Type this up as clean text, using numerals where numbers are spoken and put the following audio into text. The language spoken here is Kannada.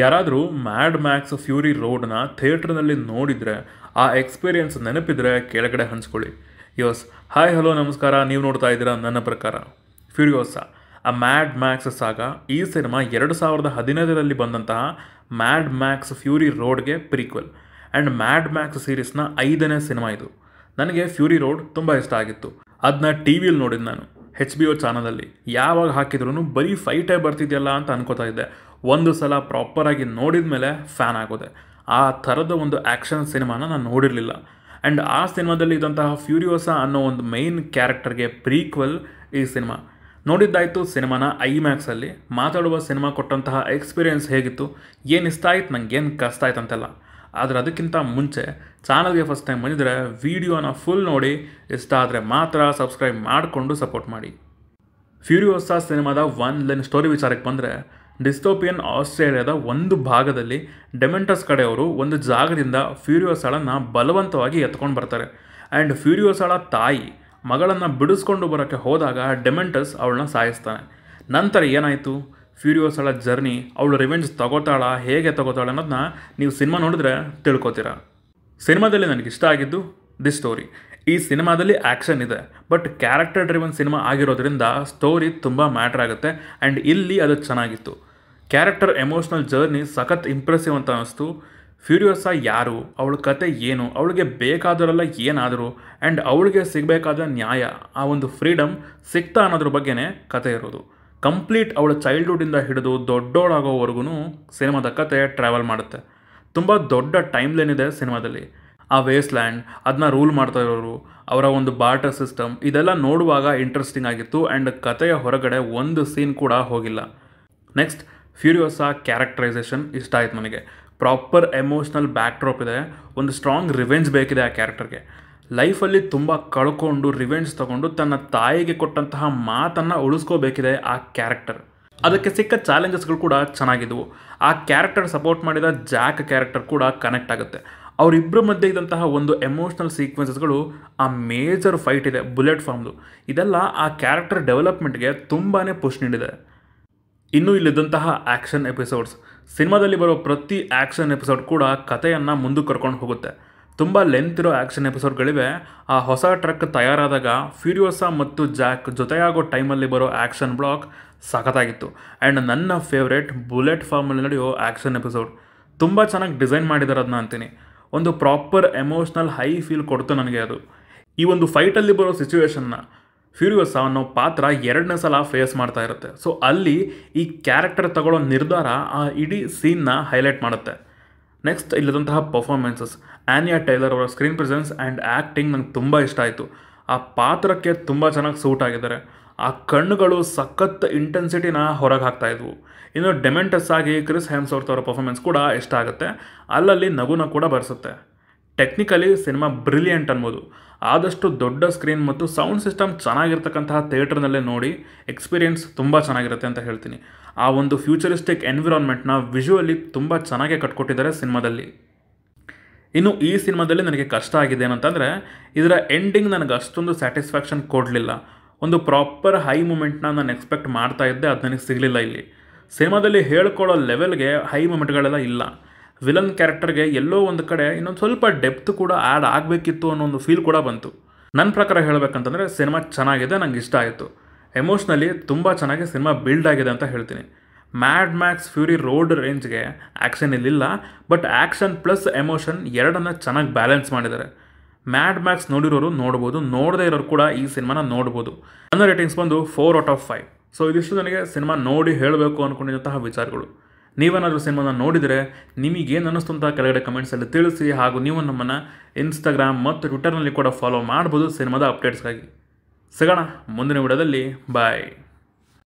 ಯಾರಾದರೂ ಮ್ಯಾಡ್ ಮ್ಯಾಕ್ಸ್ ಫ್ಯೂರಿ ರೋಡ್ನ ಥಿಯೇಟ್ರ್ನಲ್ಲಿ ನೋಡಿದರೆ ಆ ಎಕ್ಸ್ಪೀರಿಯನ್ಸ್ ನೆನಪಿದ್ರೆ ಕೆಳಗಡೆ ಹಂಚ್ಕೊಳ್ಳಿ. ಯೋಸ್ ಹಾಯ್ ಹಲೋ ನಮಸ್ಕಾರ, ನೀವು ನೋಡ್ತಾ ಇದ್ದೀರಾ ನನ್ನ ಪ್ರಕಾರ ಫ್ಯೂರಿಯೋಸಾ ಅ ಮ್ಯಾಡ್ ಮ್ಯಾಕ್ಸ್ ಸಾಗ. ಈ ಸಿನಿಮಾ 2015ರಲ್ಲಿ ಬಂದಂತಹ ಮ್ಯಾಡ್ ಮ್ಯಾಕ್ಸ್ ಫ್ಯೂರಿ ರೋಡ್ಗೆ ಪ್ರೀಕ್ವೆಲ್ ಆ್ಯಂಡ್ ಮ್ಯಾಡ್ ಮ್ಯಾಕ್ಸ್ ಸೀರೀಸ್ನ 5ನೇ ಸಿನಿಮಾ ಇದು. ನನಗೆ ಫ್ಯೂರಿ ರೋಡ್ ತುಂಬ ಇಷ್ಟ ಆಗಿತ್ತು. ಅದನ್ನ ಟಿ ವಿಯಲ್ಲಿ ನೋಡಿದ್ದು ನಾನು, HBO ಚಾನಲಲ್ಲಿ. ಯಾವಾಗ ಹಾಕಿದ್ರು ಬರೀ ಫೈಟೇ ಬರ್ತಿದೆಯಲ್ಲ ಅಂತ ಅನ್ಕೋತಾ ಇದ್ದೆ. ಒಂದು ಸಲ ಪ್ರಾಪರಾಗಿ ನೋಡಿದ ಮೇಲೆ ಫ್ಯಾನ್ ಆಗೋದೆ. ಆ ಥರದ ಒಂದು ಆ್ಯಕ್ಷನ್ ಸಿನಿಮಾನ ನಾನು ನೋಡಿರಲಿಲ್ಲ. ಆ್ಯಂಡ್ ಆ ಸಿನಿಮಾದಲ್ಲಿ ಇದ್ದಂತಹ ಫ್ಯೂರಿಯೋಸಾ ಅನ್ನೋ ಒಂದು ಮೈನ್ ಕ್ಯಾರೆಕ್ಟರ್ಗೆ ಪ್ರೀಕ್ವೆಲ್ ಈ ಸಿನಿಮಾ. ನೋಡಿದ್ದಾಯಿತು ಸಿನಿಮಾನ ಐಮ್ಯಾಕ್ಸಲ್ಲಿ. ಮಾತಾಡುವ ಸಿನಿಮಾ ಕೊಟ್ಟಂತಹ ಎಕ್ಸ್ಪೀರಿಯೆನ್ಸ್ ಹೇಗಿತ್ತು, ಏನು ಇಷ್ಟ ಆಯ್ತು, ನಂಗೆ ಏನು ಕಷ್ಟ ಆಯ್ತು ಅಂತೆಲ್ಲ. ಆದರೆ ಅದಕ್ಕಿಂತ ಮುಂಚೆ ಚಾನಲ್ಗೆ ಫಸ್ಟ್ ಟೈಮ್ ಬಂದಿದ್ದರೆ ವಿಡಿಯೋನ ಫುಲ್ ನೋಡಿ, ಇಷ್ಟ ಆದರೆ ಮಾತ್ರ ಸಬ್ಸ್ಕ್ರೈಬ್ ಮಾಡಿಕೊಂಡು ಸಪೋರ್ಟ್ ಮಾಡಿ. ಫ್ಯೂರಿಯೋಸಾ ಸಿನಿಮಾದ ಒನ್ ಲೈನ್ ಸ್ಟೋರಿ ವಿಚಾರಕ್ಕೆ ಬಂದರೆ, ಡಿಸ್ಟೋಪಿಯನ್ ಆಸ್ಟ್ರೇಲಿಯಾದ ಒಂದು ಭಾಗದಲ್ಲಿ ಡೆಮೆಂಟಸ್ ಕಡೆಯವರು ಒಂದು ಜಾಗದಿಂದ ಫ್ಯೂರಿಯೋಸಾಳನ್ನು ಬಲವಂತವಾಗಿ ಎತ್ಕೊಂಡು ಬರ್ತಾರೆ. ಆ್ಯಂಡ್ ಫ್ಯೂರಿಯೋಸಾಳ ತಾಯಿ ಮಗಳನ್ನು ಬಿಡಿಸ್ಕೊಂಡು ಬರೋಕ್ಕೆ ಹೋದಾಗ ಡೆಮೆಂಟಸ್ ಅವಳನ್ನ ಸಾಯಿಸ್ತಾನೆ. ನಂತರ ಏನಾಯಿತು, ಫ್ಯೂರಿಯೋಸಾಳ ಜರ್ನಿ, ಅವಳು ರಿವೆಂಜ್ ತಗೋತಾಳ, ಹೇಗೆ ತಗೋತಾಳ ಅನ್ನೋದನ್ನ ನೀವು ಸಿನಿಮಾ ನೋಡಿದ್ರೆ ತಿಳ್ಕೊತೀರ. ಸಿನಿಮಾದಲ್ಲಿ ನನಗೆ ಇಷ್ಟ ಆಗಿದ್ದು ದಿ ಸ್ಟೋರಿ. ಈ ಸಿನಿಮಾದಲ್ಲಿ ಆ್ಯಕ್ಷನ್ ಇದೆ, ಬಟ್ ಕ್ಯಾರೆಕ್ಟರ್ ಡ್ರಿವನ್ ಸಿನಿಮಾ ಆಗಿರೋದ್ರಿಂದ ಸ್ಟೋರಿ ತುಂಬ ಮ್ಯಾಟ್ರ್ ಆಗುತ್ತೆ. ಆ್ಯಂಡ್ ಇಲ್ಲಿ ಅದು ಚೆನ್ನಾಗಿತ್ತು. ಕ್ಯಾರೆಕ್ಟರ್ ಎಮೋಷ್ನಲ್ ಜರ್ನಿ ಸಖತ್ ಇಂಪ್ರೆಸಿವ್ ಅಂತ ಅನ್ನಿಸ್ತು. ಫ್ಯೂರಿಯೋಸಾ ಯಾರು, ಅವಳ ಕತೆ ಏನು, ಅವಳಿಗೆ ಬೇಕಾದವರೆಲ್ಲ ಏನಾದರು, ಆ್ಯಂಡ್ ಅವಳಿಗೆ ಸಿಗಬೇಕಾದ ನ್ಯಾಯ, ಆ ಒಂದು ಫ್ರೀಡಮ್ ಸಿಗ್ತಾ ಅನ್ನೋದ್ರ ಬಗ್ಗೆನೇ ಕತೆ ಇರೋದು. ಕಂಪ್ಲೀಟ್ ಅವಳ ಚೈಲ್ಡ್ಹುಡ್ಡಿಂದ ಹಿಡಿದು ದೊಡ್ಡೋಳಾಗೋವರೆಗೂ ಸಿನಿಮಾದ ಕತೆ ಟ್ರಾವೆಲ್ ಮಾಡುತ್ತೆ. ತುಂಬ ದೊಡ್ಡ ಟೈಮ್ ಲೈನ್ ಇದೆ ಸಿನಿಮಾದಲ್ಲಿ. ಆ ವೇಸ್ಲ್ಯಾಂಡ್, ಅದನ್ನ ರೂಲ್ ಮಾಡ್ತಾ ಇರೋರು, ಅವರ ಒಂದು ಬಾರ್ಟರ್ ಸಿಸ್ಟಮ್, ಇದೆಲ್ಲ ನೋಡುವಾಗ ಇಂಟ್ರೆಸ್ಟಿಂಗ್ ಆಗಿತ್ತು. ಆ್ಯಂಡ್ ಕತೆಯ ಹೊರಗಡೆ ಒಂದು ಸೀನ್ ಕೂಡ ಹೋಗಿಲ್ಲ. ನೆಕ್ಸ್ಟ್, ಫ್ಯೂರಿಯೋಸಾ ಕ್ಯಾರೆಕ್ಟರೈಸೇಷನ್ ಇಷ್ಟ ಆಯ್ತು ನನಗೆ. ಪ್ರಾಪರ್ ಎಮೋಷ್ನಲ್ ಬ್ಯಾಕ್ಡ್ರಾಪ್ ಇದೆ. ಒಂದು ಸ್ಟ್ರಾಂಗ್ ರಿವೆಂಜ್ ಬೇಕಿದೆ ಆ ಕ್ಯಾರೆಕ್ಟರ್ಗೆ. ಲೈಫಲ್ಲಿ ತುಂಬ ಕಳ್ಕೊಂಡು ರಿವೆಂಜ್ ತಗೊಂಡು ತನ್ನ ತಾಯಿಗೆ ಕೊಟ್ಟಂತಹ ಮಾತನ್ನು ಉಳಿಸ್ಕೋಬೇಕಿದೆ ಆ ಕ್ಯಾರೆಕ್ಟರ್. ಅದಕ್ಕೆ ಸಿಕ್ಕ ಚಾಲೆಂಜಸ್ಗಳು ಕೂಡ ಚೆನ್ನಾಗಿದ್ವು. ಆ ಕ್ಯಾರೆಕ್ಟರ್ ಸಪೋರ್ಟ್ ಮಾಡಿದ ಜಾಕ್ ಕ್ಯಾರೆಕ್ಟರ್ ಕೂಡ ಕನೆಕ್ಟ್ ಆಗುತ್ತೆ. ಅವರಿಬ್ಬರ ಮಧ್ಯೆ ಇದ್ದಂತಹ ಒಂದು ಎಮೋಷ್ನಲ್ ಸೀಕ್ವೆನ್ಸಸ್ಗಳು, ಆ ಮೇಜರ್ ಫೈಟ್ ಇದೆ ಬುಲೆಟ್ ಫಾರ್ಮ್ದು, ಇದೆಲ್ಲ ಆ ಕ್ಯಾರೆಕ್ಟರ್ ಡೆವಲಪ್ಮೆಂಟ್ಗೆ ತುಂಬಾ ಪುಷ್ ನೀಡಿದೆ. ಇನ್ನು ಇಲ್ಲಿದ್ದಂತಹ ಆ್ಯಕ್ಷನ್ ಎಪಿಸೋಡ್ಸ್, ಸಿನಿಮಾದಲ್ಲಿ ಬರೋ ಪ್ರತಿ ಆ್ಯಕ್ಷನ್ ಎಪಿಸೋಡ್ ಕೂಡ ಕಥೆಯನ್ನು ಮುಂದಕ್ಕೆ ಕರ್ಕೊಂಡು ಹೋಗುತ್ತೆ. ತುಂಬ ಲೆಂತ್ ಇರೋ ಆ್ಯಕ್ಷನ್ ಎಪಿಸೋಡ್ಗಳಿವೆ. ಆ ಹೊಸ ಟ್ರಕ್ ತಯಾರಾದಾಗ ಫ್ಯೂರಿಯೋಸಾ ಮತ್ತು ಜಾಕ್ ಜೊತೆಯಾಗೋ ಟೈಮಲ್ಲಿ ಬರೋ ಆ್ಯಕ್ಷನ್ ಬ್ಲಾಕ್ ಸಖತ್ತಾಗಿತ್ತು. ಆ್ಯಂಡ್ ನನ್ನ ಫೇವ್ರೇಟ್ ಬುಲೆಟ್ ಫಾರ್ಮಲ್ಲಿ ನಡೆಯೋ ಆ್ಯಕ್ಷನ್ ಎಪಿಸೋಡ್. ತುಂಬ ಚೆನ್ನಾಗಿ ಡಿಸೈನ್ ಮಾಡಿದ್ದಾರೆ ಅದನ್ನ ಅಂತೀನಿ. ಒಂದು ಪ್ರಾಪರ್ ಎಮೋಷ್ನಲ್ ಹೈ ಫೀಲ್ ಕೊಡ್ತು ನನಗೆ ಅದು. ಈ ಒಂದು ಫೈಟಲ್ಲಿ ಬರೋ ಸಿಚುವೇಶನ್ನ ಫ್ಯೂರಿಯೋಸಾ ಅನ್ನೋ ಪಾತ್ರ 2ನೇ ಸಲ ಫೇಸ್ ಮಾಡ್ತಾ ಇರುತ್ತೆ. ಸೊ ಅಲ್ಲಿ ಈ ಕ್ಯಾರೆಕ್ಟರ್ ತಗೊಳ್ಳೋ ನಿರ್ಧಾರ ಆ ಇಡೀ ಸೀನ್ನ ಹೈಲೈಟ್ ಮಾಡುತ್ತೆ. ನೆಕ್ಸ್ಟ್, ಇಲ್ಲದಂತಹ ಪರ್ಫಾರ್ಮೆನ್ಸಸ್. ಆನ್ಯಾ ಟೈಲರ್ ಅವರ ಸ್ಕ್ರೀನ್ ಪ್ರೆಸೆನ್ಸ್ ಆ್ಯಂಡ್ ಆ್ಯಕ್ಟಿಂಗ್ ನಂಗೆ ತುಂಬ ಇಷ್ಟ ಆಯಿತು. ಆ ಪಾತ್ರಕ್ಕೆ ತುಂಬ ಚೆನ್ನಾಗಿ ಸೂಟ್ ಆಗಿದ್ದಾರೆ. ಆ ಕಣ್ಣುಗಳು ಸಖತ್ ಇಂಟೆನ್ಸಿಟಿನ ಹೊರಗೆ ಹಾಕ್ತಾಯಿದ್ವು. ಇನ್ನು ಡೆಮೆಂಟಸ್ ಆಗಿ ಕ್ರಿಸ್ ಹೆಮ್ಸ್ವರ್ತ್ ಅವರ ಪರ್ಫಾರ್ಮೆನ್ಸ್ ಕೂಡ ಇಷ್ಟ ಆಗುತ್ತೆ. ಅಲ್ಲಲ್ಲಿ ನಗುನ ಕೂಡ ಬರೆಸುತ್ತೆ. ಟೆಕ್ನಿಕಲಿ ಸಿನಿಮಾ ಬ್ರಿಲಿಯಂಟ್ ಅನ್ಬೋದು. ಆದಷ್ಟು ದೊಡ್ಡ ಸ್ಕ್ರೀನ್ ಮತ್ತು ಸೌಂಡ್ ಸಿಸ್ಟಮ್ ಚೆನ್ನಾಗಿರ್ತಕ್ಕಂತಹ ಥಿಯೇಟ್ರ್ನಲ್ಲೇ ನೋಡಿ, ಎಕ್ಸ್ಪೀರಿಯೆನ್ಸ್ ತುಂಬ ಚೆನ್ನಾಗಿರುತ್ತೆ ಅಂತ ಹೇಳ್ತೀನಿ. ಆ ಒಂದು ಫ್ಯೂಚರಿಸ್ಟಿಕ್ ಎನ್ವಿರಾನ್ಮೆಂಟ್ನ ವಿಜುವಲಿ ತುಂಬ ಚೆನ್ನಾಗೇ ಕಟ್ಕೊಟ್ಟಿದ್ದಾರೆ ಸಿನಿಮಾದಲ್ಲಿ. ಇನ್ನು ಈ ಸಿನಿಮಾದಲ್ಲಿ ನನಗೆ ಕಷ್ಟ ಆಗಿದೆ ಏನಂತಂದರೆ, ಇದರ ಎಂಡಿಂಗ್ ನನಗೆ ಅಷ್ಟೊಂದು ಸ್ಯಾಟಿಸ್ಫ್ಯಾಕ್ಷನ್ ಕೊಡಲಿಲ್ಲ. ಒಂದು ಪ್ರಾಪರ್ ಹೈ ಮೂಮೆಂಟ್ನ ನಾನು ಎಕ್ಸ್ಪೆಕ್ಟ್ ಮಾಡ್ತಾ ಇದ್ದೆ, ಅದು ನನಗೆ ಸಿಗಲಿಲ್ಲ. ಇಲ್ಲಿ ಸಿನಿಮಾದಲ್ಲಿ ಹೇಳ್ಕೊಳ್ಳೋ ಲೆವೆಲ್ಗೆ ಹೈ ಮೂಮೆಂಟ್ಗಳೆಲ್ಲ ಇಲ್ಲ. ವಿಲನ್ ಕ್ಯಾರೆಕ್ಟರ್ಗೆ ಎಲ್ಲೋ ಒಂದು ಕಡೆ ಇನ್ನೊಂದು ಸ್ವಲ್ಪ ಡೆಪ್ತ್ ಕೂಡ ಆ್ಯಡ್ ಆಗಬೇಕಿತ್ತು ಅನ್ನೋ ಒಂದು ಫೀಲ್ ಕೂಡ ಬಂತು. ನನ್ನ ಪ್ರಕಾರ ಹೇಳಬೇಕಂತಂದರೆ ಸಿನಿಮಾ ಚೆನ್ನಾಗಿದೆ, ನಂಗೆ ಇಷ್ಟ ಆಯಿತು. ಎಮೋಷ್ನಲಿ ತುಂಬ ಚೆನ್ನಾಗಿ ಸಿನಿಮಾ ಬಿಲ್ಡ್ ಆಗಿದೆ ಅಂತ ಹೇಳ್ತೀನಿ. ಮ್ಯಾಡ್ ಮ್ಯಾಕ್ಸ್ ಫ್ಯೂರಿ ರೋಡ್ ರೇಂಜ್ಗೆ ಆ್ಯಕ್ಷನ್ ಇಲ್ಲಿಲ್ಲ, ಬಟ್ ಆ್ಯಕ್ಷನ್ ಪ್ಲಸ್ ಎಮೋಷನ್ ಎರಡನ್ನ ಚೆನ್ನಾಗಿ ಬ್ಯಾಲೆನ್ಸ್ ಮಾಡಿದ್ದಾರೆ. ಮ್ಯಾಡ್ ಮ್ಯಾಕ್ಸ್ ನೋಡಿರೋರು ನೋಡ್ಬೋದು, ನೋಡದೇ ಇರೋರು ಕೂಡ ಈ ಸಿನಿಮಾನ ನೋಡ್ಬೋದು. ನನ್ನ ರೇಟಿಂಗ್ಸ್ ಬಂದು 4/5. ಸೊ ಇದಿಷ್ಟು ನನಗೆ ಸಿನಿಮಾ ನೋಡಿ ಹೇಳಬೇಕು ಅಂದ್ಕೊಂಡಿದ್ದಂತಹ ವಿಚಾರಗಳು. ನೀವೇನಾದರೂ ಸಿನಿಮಾನ ನೋಡಿದರೆ ನಿಮಗೇನು ಅನ್ನಿಸ್ತು ಅಂತ ಕೆಳಗಡೆ ಕಮೆಂಟ್ಸಲ್ಲಿ ತಿಳಿಸಿ. ಹಾಗೂ ನೀವು ನಮ್ಮನ್ನು ಇನ್ಸ್ಟಾಗ್ರಾಮ್ ಮತ್ತು ಟ್ವಿಟರ್ನಲ್ಲಿ ಕೂಡ ಫಾಲೋ ಮಾಡ್ಬೋದು ಸಿನಿಮಾದ ಅಪ್ಡೇಟ್ಸ್ಗಾಗಿ. ಸಿಗೋಣ ಮುಂದಿನ ವಿಡಿಯೋದಲ್ಲಿ. ಬಾಯ್.